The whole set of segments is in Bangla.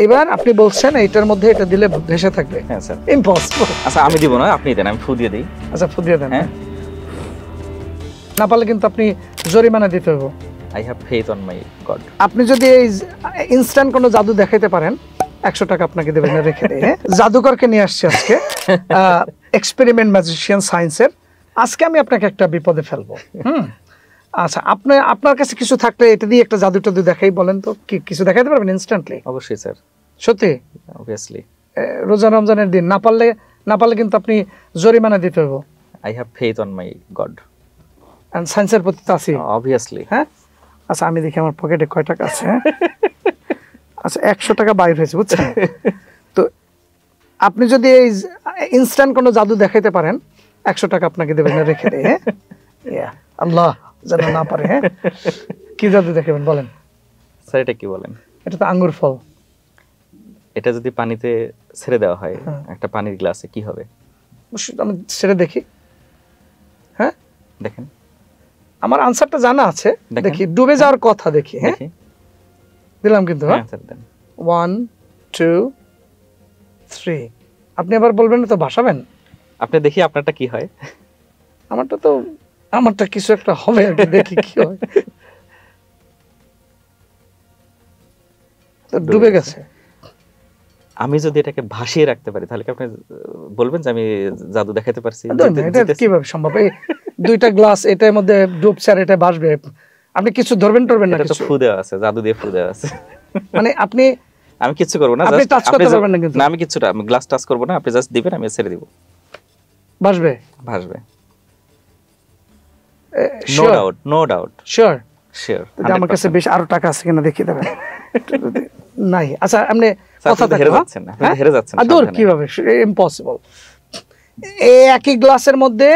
এবার আপনি বলছেন এইটার মধ্যে এটা দিলে ভেসে থাকবে। হ্যাঁ স্যার। ইম্পসিবল। আচ্ছা আমি দিব না, আপনি দেন, আমি ফু দিয়ে দেই। আচ্ছা ফু দিয়ে দেন। হ্যাঁ, না পারলে কিন্তু আপনি জরিমানা দিতে হবে। I have faith on my god. আপনি যদি এই ইনস্ট্যান্ট কোনো জাদু দেখাইতে পারেন 100 টাকা আপনাকে দেবেন, রেখে দেই। হ্যাঁ, জাদুকরকে নিয়ে আসছে আজকে, এক্সপেরিমেন্ট ম্যাজিশিয়ান সায়েন্সের। আজকে আমি আপনাকে একটা বিপদে ফেলবো। আচ্ছা, আপনার কাছে কিছু থাকলে এটা দিয়ে একটা জাদু টাদু দেখাই, বলেন তো কি কিছু দেখাইতে পারবেন ইনস্ট্যান্টলি? অবশ্যই স্যার। সত্যি? অবভিয়াসলি। রোজা রমজানের দিন না পারলে কিন্তু আপনি জরিমানা দিতে হবে। I have faith on my God. And সায়েন্সের প্রতি তো আছি। অবভিয়াসলি। হ্যাঁ, আচ্ছা আমি দেখি আমার পকেটে কয় টাকা আছে। আচ্ছা 100 টাকা বাইর হয়েছে, বুঝছেন? তো আপনি যদি এই ইনস্ট্যান্ট কোনো জাদু দেখাইতে পারেন 100 টাকা আপনাকে দেবেন, রেখে দেই। হ্যাঁ, আল্লাহ যেন না পারে। হ্যাঁ, কি জাদু দেখাবেন বলেন? স্যার এটা কি বলেন? এটা তো আঙ্গুর ফল। এটা যদি পানিতে ছেড়ে দেওয়া হয় একটা পানির গ্লাসে কি হবে? আমি ছেড়ে দেখি। হ্যাঁ দেখেন, আমার আনসারটা জানা আছে। দেখি ডুবে যাওয়ার কথা, দেখি। হ্যাঁ দিলাম কিন্তু। হ্যাঁ স্যার দেন। 1 2 3। আপনি আবার বলবেন না তো, ভাসাবেন আপনি, দেখি আপনারটা কি হয়। আমারটা কিছু একটা হবে আর কি, দেখি কি হয়। তো ডুবে গেছে। আমি যদি এটাকে ভাসিয়ে রাখতে পারি তাহলে কি আপনি বলবেন যে আমি জাদু দেখাতে পারছি? এটা কিভাবে সম্ভব? এই দুইটা গ্লাস এটার মধ্যে ডুবছে আর এটা ভাসবে, আপনি কিছু ধরবেন না? এটা তো ফু দেওয়া আছে, জাদু দিয়ে ফু দেওয়া আছে। মানে আমি কিছু করব না, আপনি টাচ করতে পারবেন না কিন্তু। না, আমি কিছুটা, আমি গ্লাস টাচ করব না, আপনি জাস্ট দিবেন, আমি ছেড়ে দিব, ভাসবে। No doubt. শিওর। আমার কাছে 100%। বেশ আরো টাকা আছে কিনা দেখিয়ে দেবেন। নাই। আচ্ছা আপনি কথা হেরে যাচ্ছেন না, আপনি হেরে যাচ্ছেন। দূর কিভাবে? ইম্পসিবল। এই একই গ্লাসের মধ্যে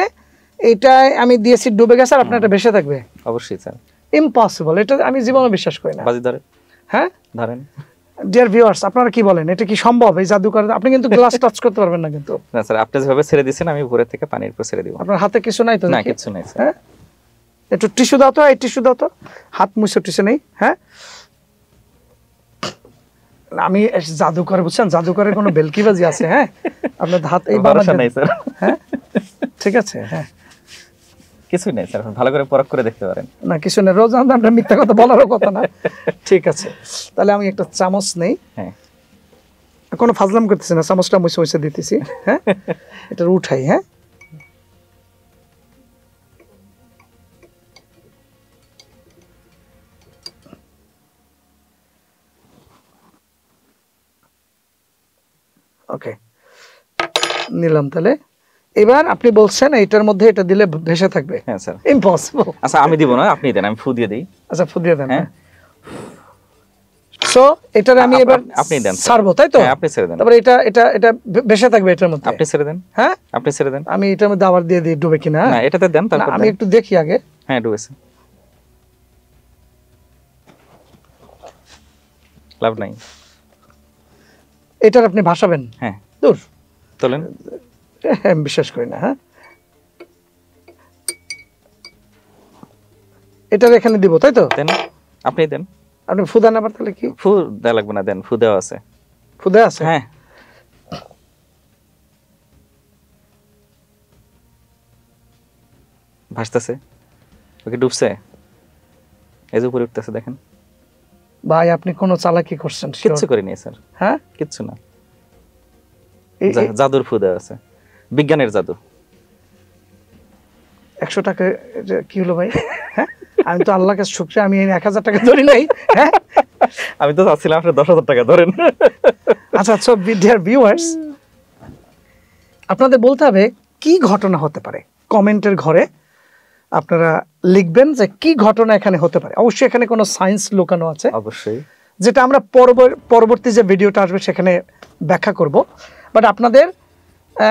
এটা আমি দিয়েছি, ডুবে গেছে, আর আপনার এটা ভেসে থাকবে। অবশ্যই স্যার। ইম্পসিবল। এটা আমি জীবনে বিশ্বাস করি না। বাজি ধরেন। হ্যাঁ ধরেন। ডিয়ার ভিউয়ার্স, আপনারা কি বলেন, এটা কি সম্ভব? এই জাদু করে আপনি কিন্তু গ্লাস টাচ করতে পারবেন না কিন্তু। না স্যার, আপনি যেভাবে ছেড়ে দিয়েছেন আমি উপরে থেকে পানির উপর ছেড়ে দিব। আপনার হাতে কিছু নাই তো? না, কিছু নাই স্যার। হ্যাঁ, একটু টিস্যু দাও তো, এই টিস্যু দাও তো, হাত মুছে টিস্যু নেই। হ্যাঁ, আমি জাদুকর, বুঝছেন, জাদুকরের কোনো বেলকিবাজি আছে? হ্যাঁ, আপনার হাত এই ভরসা নাই স্যার। হ্যাঁ ঠিক আছে। হ্যাঁ, কিছুই নাই স্যার, ভালো করে পরখ করে দেখতে পারেন। না কিছু নেই, রোজ আমরা মিথ্যা কথা বলারও কথা না। ঠিক আছে, তাহলে আমি একটা চামচ নেই। হ্যাঁ, কোনো ফাজলাম করতেছি না, চামচটা মুছে দিতেছি। হ্যাঁ, এটা উঠাই। হ্যাঁ, ওকে নিলাম। তাহলে এবার আপনি বলছেন এইটার মধ্যে এটা দিলে ভেসে থাকবে। হ্যাঁ স্যার। ইম্পসিবল। আচ্ছা আমি দিব না, আপনি দেন, আমি ফু দিয়ে দেই। আচ্ছা ফু দিয়ে দেন। হ্যাঁ, সো এটার আমি এবার আপনি দেন, ছাড়বো, তাই তো? হ্যাঁ আপনি ছেড়ে দেন। তারপর এটা ভেসে থাকবে এটার মধ্যে। আপনি ছেড়ে দেন। হ্যাঁ আপনি ছেড়ে দেন। আমি এটার মধ্যে আবার দিয়ে দিই, ডুবে কিনা। না, এটাতে দেন, তারপর আমি একটু দেখি আগে। হ্যাঁ, ডুবেছে, লাভ নাই। এটার আপনি ভাসাবেন? হ্যাঁ। দূর, তোলেন। বিশ্বাস করি না। হ্যাঁ, এটার এখানে দিব, তাই তো? দেন, আপনি দেন। আপনি ফু দেন আবার, তাহলে কি? ফু দেওয়া লাগবে না, দেন, ফু দেওয়া আছে। ফু দেওয়া আছে? হ্যাঁ। ভাসতেছে, ওকে ডুবছে, এই যে উপরে উঠতেছে, দেখেন। ভাই আপনি কোন চালাকি করছেন? কিচ্ছু করিনি স্যার। হ্যাঁ, কিচ্ছু না, জাদুর ফু দেওয়া আছে, বিজ্ঞানের জাদু। 100 টাকা কি হলো ভাই? হ্যাঁ, আমি তো আল্লাহকে শুকরিয়া, আমি 1000 টাকা ধরি নাই। হ্যাঁ, আমি তো চাচ্ছিলাম আপনি 10,000 টাকা ধরেন। আচ্ছা আচ্ছা, ডিয়ার ভিউয়ার্স, আপনাদের বলতে হবে কি ঘটনা হতে পারে। কমেন্টের ঘরে আপনারা লিখবেন যে কি ঘটনা এখানে হতে পারে। অবশ্যই এখানে কোনো সায়েন্স লুকানো আছে, অবশ্যই, যেটা আমরা পরবর্তী যে ভিডিওটা আসবে সেখানে ব্যাখ্যা করব। বাট আপনাদের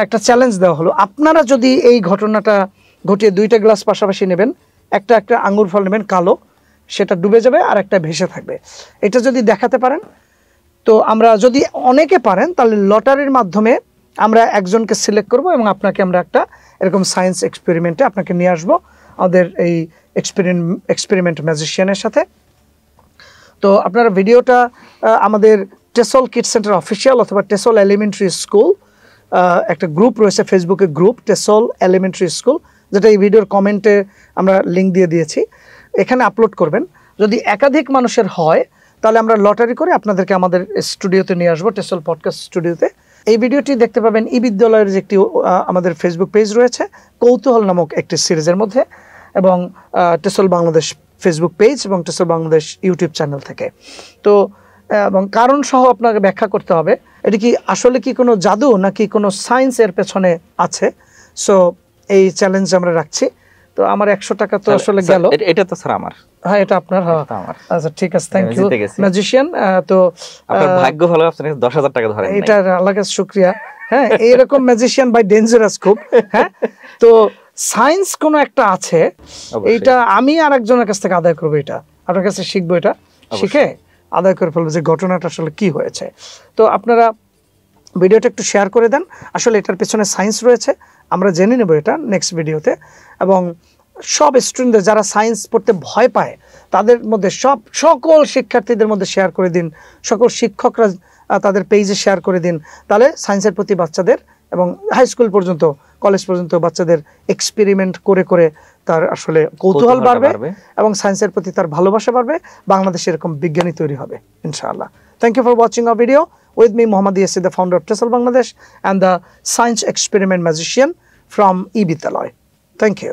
একটা চ্যালেঞ্জ দেওয়া হলো, আপনারা যদি এই ঘটনাটা ঘটিয়ে দুইটা গ্লাস পাশাপাশি নেবেন, একটা আঙ্গুর ফল নেবেন কালো, সেটা ডুবে যাবে আর একটা ভেসে থাকবে। এটা যদি দেখাতে পারেন, তো আমরা যদি অনেকে পারেন তাহলে লটারির মাধ্যমে আমরা একজনকে সিলেক্ট করব এবং আপনাকে আমরা একটা এরকম সায়েন্স এক্সপেরিমেন্টে আপনাকে নিয়ে আসবো আমাদের এই এক্সপেরিমেন্ট ম্যাজিশিয়ানের সাথে। তো আপনারা ভিডিওটা আমাদের টেসল কিডস সেন্টার অফিসিয়াল অথবা টেসল এলিমেন্টারি স্কুল একটা গ্রুপ রয়েছে, ফেসবুকে গ্রুপ টেসল এলিমেন্টারি স্কুল, যেটা এই ভিডিওর কমেন্টে আমরা লিঙ্ক দিয়ে দিয়েছি। এখানে আপলোড করবেন। যদি একাধিক মানুষের হয় তাহলে আমরা লটারি করে আপনাদেরকে আমাদের স্টুডিওতে নিয়ে আসবো, টেসল পডকাস্ট স্টুডিওতে। এই ভিডিওটি দেখতে পাবেন ই বিদ্যালয়ের যে একটি আমাদের ফেসবুক পেজ রয়েছে কৌতূহল নামক একটি সিরিজের মধ্যে, এবং টেসল বাংলাদেশ ফেসবুক পেজ এবং টেসল বাংলাদেশ ইউটিউব চ্যানেল থেকে। তো এবং কারণ সহ আপনাকে ব্যাখ্যা করতে হবে এটি কি আসলে কি কোনো জাদু নাকি কোনো সায়েন্স এর পেছনে আছে। সো এই চ্যালেঞ্জ আমরা রাখছি। তো আমার 100 টাকা তো আসলে গেল। এটা তো স্যার আমার। হ্যাঁ, এটা আপনার। হ্যাঁ, আচ্ছা ঠিক আছে, থ্যাংক ইউ ম্যাজিশিয়ান। তো আপনার ভাগ্য ভালো, আপনি 10,000 টাকা ধরেন। এটা আল্লাহর কাছে শুকরিয়া। হ্যাঁ, এরকম ম্যাজিশিয়ান বাই ডেঞ্জারাস খুব। হ্যাঁ, তো সায়েন্স কোনো একটা আছে, এইটা আমি আরেকজনের কাছ থেকে আদায় করবো, এটা আপনার কাছে শিখবো, এটা শিখে আদায় করে ফেলবো যে ঘটনাটা আসলে কি হয়েছে। তো আপনারা ভিডিওটা একটু শেয়ার করে দেন। আসলে এটার পেছনে সায়েন্স রয়েছে, আমরা জেনে নেব এটা নেক্সট ভিডিওতে। এবং সব স্টুডেন্টদের যারা সায়েন্স পড়তে ভয় পায় তাদের মধ্যে সকল শিক্ষার্থীদের মধ্যে শেয়ার করে দিন, সকল শিক্ষকরা তাদের পেজে শেয়ার করে দিন। তাহলে সায়েন্সের প্রতি বাচ্চাদের এবং হাই স্কুল পর্যন্ত, কলেজ পর্যন্ত বাচ্চাদের এক্সপেরিমেন্ট করে করে তার আসলে কৌতূহল বাড়বে এবং সায়েন্সের প্রতি তার ভালোবাসা বাড়বে। বাংলাদেশে এরকম বিজ্ঞানী তৈরি হবে ইনশাআল্লাহ। Thank you for watching our video with me Mohammad Yasir, the founder of TESOL Bangladesh and the science experiment magician from E Bidyalaya. Thank you.